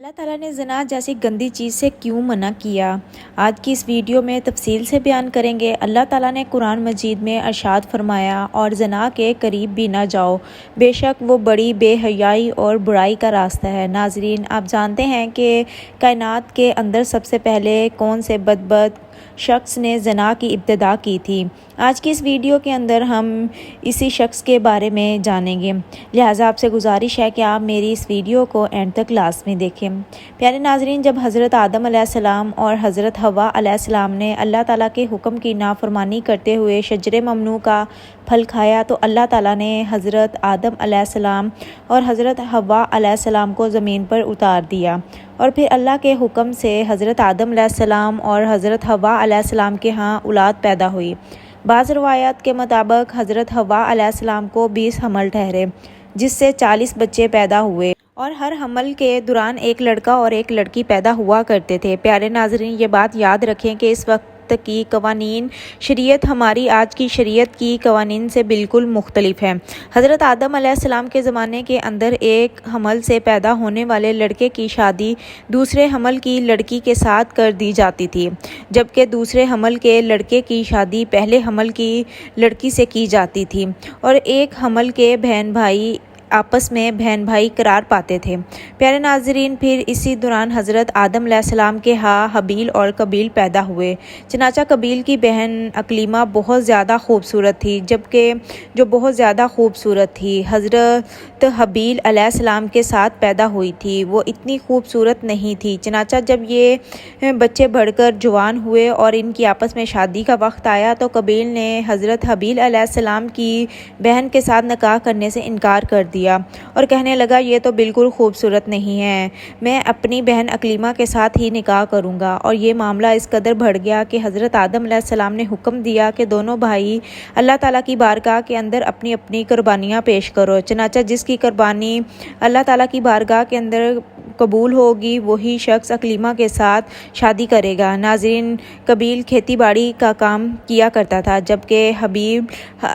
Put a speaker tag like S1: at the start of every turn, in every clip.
S1: اللہ تعالیٰ نے زنا جیسی گندی چیز سے کیوں منع کیا؟ آج کی اس ویڈیو میں تفصیل سے بیان کریں گے۔ اللہ تعالیٰ نے قرآن مجید میں ارشاد فرمایا، اور زنا کے قریب بھی نہ جاؤ، بے شک وہ بڑی بے حیائی اور برائی کا راستہ ہے۔ ناظرین، آپ جانتے ہیں کہ کائنات کے اندر سب سے پہلے کون سے بدبخت شخص نے زنا کی ابتدا کی تھی؟ آج کی اس ویڈیو کے اندر ہم اسی شخص کے بارے میں جانیں گے، لہٰذا آپ سے گزارش ہے کہ آپ میری اس ویڈیو کو اینڈ تک لازمی دیکھیں۔ پیارے ناظرین، جب حضرت آدم علیہ السلام اور حضرت حوا علیہ السلام نے اللہ تعالیٰ کے حکم کی نافرمانی کرتے ہوئے شجر ممنوع کا پھل کھایا تو اللہ تعالیٰ نے حضرت آدم علیہ السلام اور حضرت حوا علیہ السلام کو زمین پر اتار دیا، اور پھر اللہ کے حکم سے حضرت آدم علیہ السلام اور حضرت حوا علیہ السلام کے ہاں اولاد پیدا ہوئی۔ بعض روایات کے مطابق حضرت حوا علیہ السلام کو 20 حمل ٹھہرے، جس سے 40 بچے پیدا ہوئے، اور ہر حمل کے دوران ایک لڑکا اور ایک لڑکی پیدا ہوا کرتے تھے۔ پیارے ناظرین، یہ بات یاد رکھیں کہ اس وقت کی قوانین شریعت ہماری آج کی شریعت کی قوانین سے بالکل مختلف ہے۔ حضرت آدم علیہ السلام کے زمانے کے اندر ایک حمل سے پیدا ہونے والے لڑکے کی شادی دوسرے حمل کی لڑکی کے ساتھ کر دی جاتی تھی، جبکہ دوسرے حمل کے لڑکے کی شادی پہلے حمل کی لڑکی سے کی جاتی تھی، اور ایک حمل کے بہن بھائی آپس میں بہن بھائی قرار پاتے تھے۔ پیارے ناظرین، پھر اسی دوران حضرت آدم علیہ السلام کے ہاں حابیل اور قابیل پیدا ہوئے۔ چنانچہ قابیل کی بہن اکلیمہ بہت زیادہ خوبصورت تھی، جبکہ جو بہت زیادہ خوبصورت تھی حضرت حابیل علیہ السلام کے ساتھ پیدا ہوئی تھی، وہ اتنی خوبصورت نہیں تھی۔ چنانچہ جب یہ بچے بڑھ کر جوان ہوئے اور ان کی آپس میں شادی کا وقت آیا تو قابیل نے حضرت حابیل علیہ السلام کی بہن کے ساتھ نکاح کرنے سے انکار کر دیا اور کہنے لگا، یہ تو بالکل خوبصورت نہیں ہے، میں اپنی بہن اکلیمہ کے ساتھ ہی نکاح کروں گا۔ اور یہ معاملہ اس قدر بڑھ گیا کہ حضرت آدم علیہ السلام نے حکم دیا کہ دونوں بھائی اللہ تعالیٰ کی بارگاہ کے اندر اپنی اپنی قربانیاں پیش کرو۔ چنانچہ جس کی قربانی اللہ تعالیٰ کی بارگاہ کے اندر قبول ہوگی وہی شخص اکلیمہ کے ساتھ شادی کرے گا۔ ناظرین، قابیل کھیتی باڑی کا کام کیا کرتا تھا، جبکہ حابیل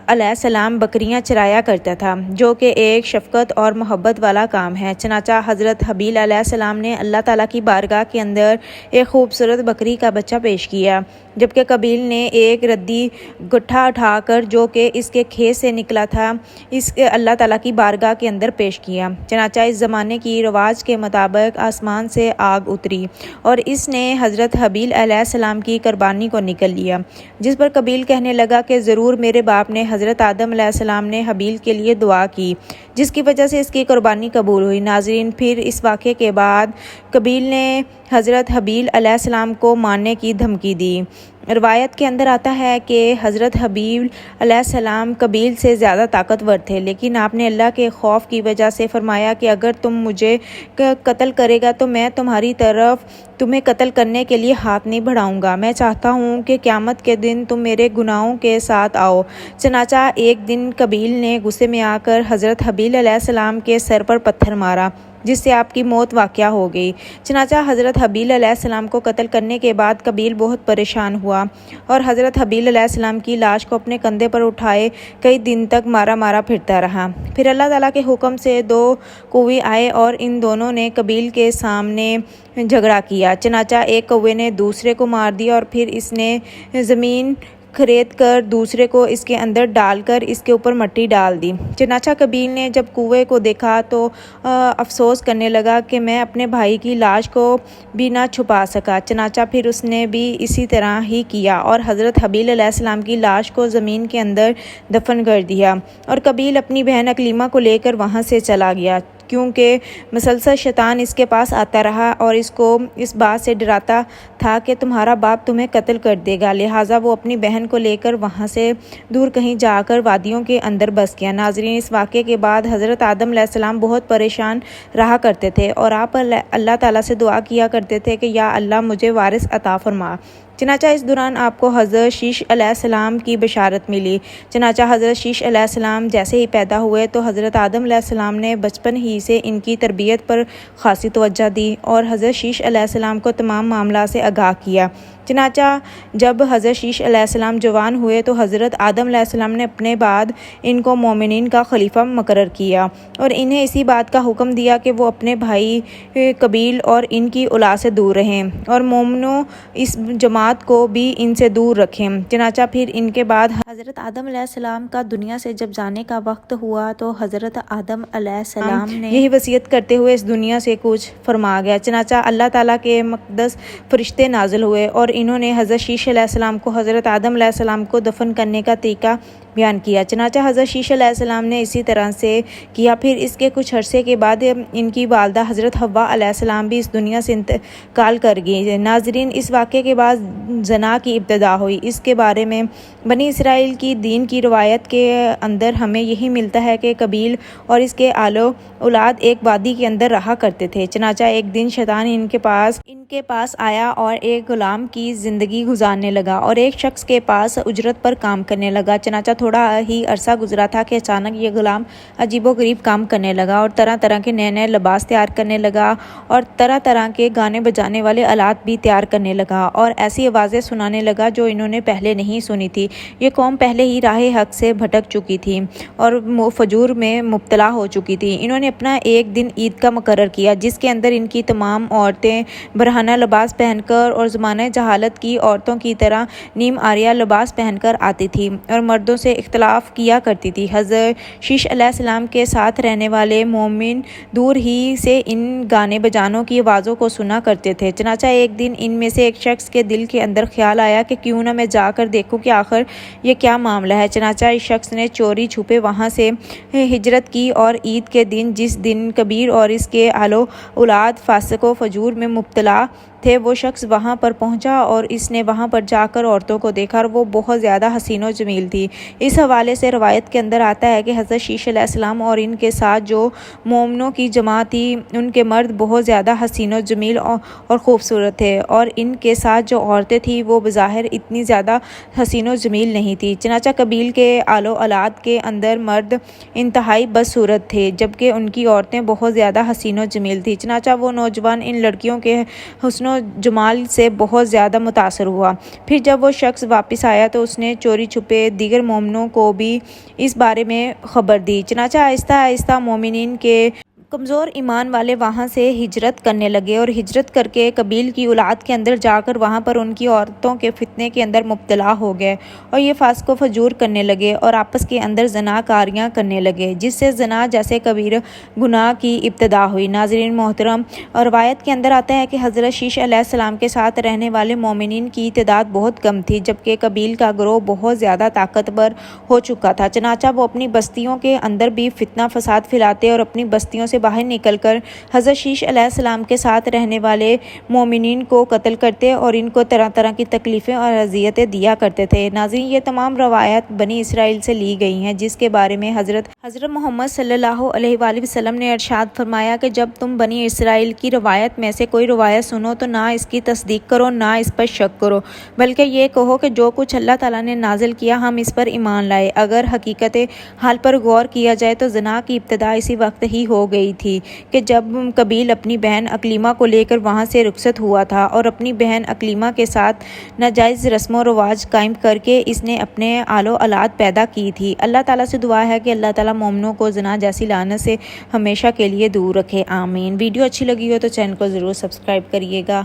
S1: علیہ السلام بکریاں چرایا کرتا تھا، جو کہ ایک شفقت اور محبت والا کام ہے۔ چنانچہ حضرت حابیل علیہ السلام نے اللہ تعالیٰ کی بارگاہ کے اندر ایک خوبصورت بکری کا بچہ پیش کیا، جبکہ قابیل نے ایک ردی گٹھا اٹھا کر جو کہ اس کے کھیت سے نکلا تھا اس اللہ تعالیٰ کی بارگاہ کے اندر پیش کیا۔ چنانچہ اس زمانے کی رواج کے مطابق آسمان سے آگ اتری اور اس نے حضرت حابیل علیہ السلام کی قربانی کو نکل لیا، جس پر قابیل کہنے لگا کہ ضرور میرے باپ نے حضرت آدم علیہ السلام نے حابیل کے لیے دعا کی، جس کی وجہ سے اس کی قربانی قبول ہوئی۔ ناظرین، پھر اس واقعے کے بعد قابیل نے حضرت حابیل علیہ السلام کو مارنے کی دھمکی دی۔ روایت کے اندر آتا ہے کہ حضرت حابیل علیہ السلام قابیل سے زیادہ طاقتور تھے، لیکن آپ نے اللہ کے خوف کی وجہ سے فرمایا کہ اگر تم مجھے قتل کرے گا تو میں تمہاری طرف تمہیں قتل کرنے کے لیے ہاتھ نہیں بڑھاؤں گا، میں چاہتا ہوں کہ قیامت کے دن تم میرے گناہوں کے ساتھ آؤ۔ چنانچہ ایک دن قابیل نے غصے میں آ کر حضرت حابیل علیہ السلام کے سر پر پتھر مارا، جس سے آپ کی موت واقع ہو گئی۔ چنانچہ حضرت حابیل علیہ السلام کو قتل کرنے کے بعد قابیل بہت پریشان ہوا اور حضرت حابیل علیہ السلام کی لاش کو اپنے کندھے پر اٹھائے کئی دن تک مارا مارا پھرتا رہا۔ پھر اللہ تعالیٰ کے حکم سے 2 کوے آئے اور ان دونوں نے قابیل کے سامنے جھگڑا کیا۔ چنانچہ ایک کوے نے دوسرے کو مار دیا اور پھر اس نے زمین کھرید کر دوسرے کو اس کے اندر ڈال کر اس کے اوپر مٹی ڈال دی۔ چنانچہ قابیل نے جب کوے کو دیکھا تو افسوس کرنے لگا کہ میں اپنے بھائی کی لاش کو بھی نہ چھپا سکا۔ چنانچہ پھر اس نے بھی اسی طرح ہی کیا اور حضرت حابیل علیہ السلام کی لاش کو زمین کے اندر دفن کر دیا، اور قابیل اپنی بہن اکلیمہ کو لے کر وہاں سے چلا گیا، کیونکہ مسلسل شیطان اس کے پاس آتا رہا اور اس کو اس بات سے ڈراتا تھا کہ تمہارا باپ تمہیں قتل کر دے گا، لہٰذا وہ اپنی بہن کو لے کر وہاں سے دور کہیں جا کر وادیوں کے اندر بس گیا۔ ناظرین، اس واقعے کے بعد حضرت آدم علیہ السلام بہت پریشان رہا کرتے تھے اور آپ اللہ تعالیٰ سے دعا کیا کرتے تھے کہ یا اللہ مجھے وارث عطا فرما۔ چنانچہ اس دوران آپ کو حضرت شیش علیہ السلام کی بشارت ملی۔ چنانچہ حضرت شیش علیہ السلام جیسے ہی پیدا ہوئے تو حضرت آدم علیہ السلام نے بچپن ہی سے ان کی تربیت پر خاصی توجہ دی اور حضرت شیش علیہ السلام کو تمام معاملات سے آگاہ کیا۔ چنانچہ جب حضرت شیش علیہ السلام جوان ہوئے تو حضرت آدم علیہ السلام نے اپنے بعد ان کو مومنین کا خلیفہ مقرر کیا اور انہیں اسی بات کا حکم دیا کہ وہ اپنے بھائی قبیل اور ان کی اولاد سے دور رہیں اور مومنوں اس جماعت کو بھی ان سے دور رکھیں۔ چنانچہ پھر ان کے بعد حضرت آدم علیہ السلام کا دنیا سے جب جانے کا وقت ہوا تو حضرت آدم علیہ السلام نے یہی وصیت کرتے ہوئے اس دنیا سے کچھ فرما گیا۔ چنانچہ اللہ تعالیٰ کے مقدس فرشتے نازل ہوئے اور انہوں نے حضرت شیش علیہ السلام کو حضرت آدم علیہ السلام کو دفن کرنے کا طریقہ بیان کیا۔ چنانچہ حضرت شیش علیہ السلام نے اسی طرح سے کیا۔ پھر اس کے کچھ عرصے کے بعد ان کی والدہ حضرت حوا علیہ السلام بھی اس دنیا سے انتقال کر گئی۔ ناظرین، اس واقعے کے بعد زنا کی ابتدا ہوئی۔ اس کے بارے میں بنی اسرائیل کی دین کی روایت کے اندر ہمیں یہی ملتا ہے کہ قبیل اور اس کے آل و اولاد ایک وادی کے اندر رہا کرتے تھے۔ چنانچہ ایک دن شیطان ان کے پاس آیا اور ایک غلام کی زندگی گزارنے لگا اور ایک شخص کے پاس اجرت پر کام کرنے لگا۔ چنانچہ تھوڑا ہی عرصہ گزرا تھا کہ اچانک یہ غلام عجیب و غریب کام کرنے لگا اور طرح طرح کے نئے نئے لباس تیار کرنے لگا اور طرح طرح کے گانے بجانے والے آلات بھی تیار کرنے لگا اور ایسی آوازیں سنانے لگا جو انہوں نے پہلے نہیں سنی تھی۔ یہ قوم پہلے ہی راہ حق سے بھٹک چکی تھی اور فجور میں مبتلا ہو چکی تھی۔ انہوں نے اپنا ایک دن عید کا مقرر کیا جس کے اندر ان کی تمام عورتیں برہنہ لباس پہن کر اور زمانہ جہالت کی عورتوں کی طرح نیم آریہ لباس پہن کر آتی تھی اور مردوں سے اختلاف کیا کرتی تھی۔ حضرت شیش علیہ السلام کے ساتھ رہنے والے مومن دور ہی سے ان گانے بجانوں کی آوازوں کو سنا کرتے تھے۔ چنانچہ ایک دن ان میں سے ایک شخص کے دل کے اندر خیال آیا کہ کیوں نہ میں جا کر دیکھوں کہ آخر یہ کیا معاملہ ہے۔ چنانچہ اس شخص نے چوری چھپے وہاں سے ہجرت کی اور عید کے دن جس دن کبیر اور اس کے آل و اولاد فاسق و فجور میں مبتلا تھے وہ شخص وہاں پر پہنچا اور اس نے وہاں پر جا کر عورتوں کو دیکھا اور وہ بہت زیادہ حسین و جمیل تھی۔ اس حوالے سے روایت کے اندر آتا ہے کہ حضرت شیش علیہ السلام اور ان کے ساتھ جو مومنوں کی جماعت تھی ان کے مرد بہت زیادہ حسین و جمیل اور خوبصورت تھے اور ان کے ساتھ جو عورتیں تھیں وہ بظاہر اتنی زیادہ حسین و جمیل نہیں تھی۔ چنانچہ قبیل کے آل و اولاد کے اندر مرد انتہائی بدصورت تھے جبکہ ان کی عورتیں بہت زیادہ حسین و جمیل تھیں۔ چنانچہ وہ نوجوان ان لڑکیوں کے حسن و جمال سے بہت زیادہ متاثر ہوا۔ پھر جب وہ شخص واپس آیا تو اس نے چوری چھپے دیگر مومنوں کو بھی اس بارے میں خبر دی۔ چنانچہ آہستہ آہستہ مومنین کے کمزور ایمان والے وہاں سے ہجرت کرنے لگے اور ہجرت کر کے قبیل کی اولاد کے اندر جا کر وہاں پر ان کی عورتوں کے فتنے کے اندر مبتلا ہو گئے اور یہ فاسق و فجور کرنے لگے اور آپس کے اندر زنا کاریاں کرنے لگے جس سے زنا جیسے کبیر گناہ کی ابتدا ہوئی۔ ناظرین محترم، اور روایت کے اندر آتا ہے کہ حضرت شیش علیہ السلام کے ساتھ رہنے والے مومنین کی تعداد بہت کم تھی جبکہ قبیل کا گروہ بہت زیادہ طاقتور ہو چکا تھا۔ چنانچہ وہ اپنی بستیوں کے اندر بھی فتنہ فساد پھیلاتے اور اپنی بستیوں سے باہر نکل کر حضرت شیش علیہ السلام کے ساتھ رہنے والے مومنین کو قتل کرتے اور ان کو طرح طرح کی تکلیفیں اور اذیتیں دیا کرتے تھے۔ ناظرین، یہ تمام روایات بنی اسرائیل سے لی گئی ہیں جس کے بارے میں حضرت محمد صلی اللہ علیہ وآلہ وسلم نے ارشاد فرمایا کہ جب تم بنی اسرائیل کی روایت میں سے کوئی روایت سنو تو نہ اس کی تصدیق کرو نہ اس پر شک کرو بلکہ یہ کہو کہ جو کچھ اللہ تعالیٰ نے نازل کیا ہم اس پر ایمان لائے۔ اگر حقیقت حال پر غور کیا جائے تو زنا کی ابتدا اسی وقت ہی ہو گئی تھی کہ جب قبیل اپنی بہن اکلیمہ کو لے کر وہاں سے رخصت ہوا تھا اور اپنی بہن اکلیمہ کے ساتھ ناجائز رسم و رواج قائم کر کے اس نے اپنے آل و اولاد پیدا کی تھی۔ اللہ تعالیٰ سے دعا ہے کہ اللہ تعالیٰ مومنوں کو زنا جیسی لعنت سے ہمیشہ کے لیے دور رکھے، آمین۔ ویڈیو اچھی لگی ہو تو چینل کو ضرور سبسکرائب کریے گا۔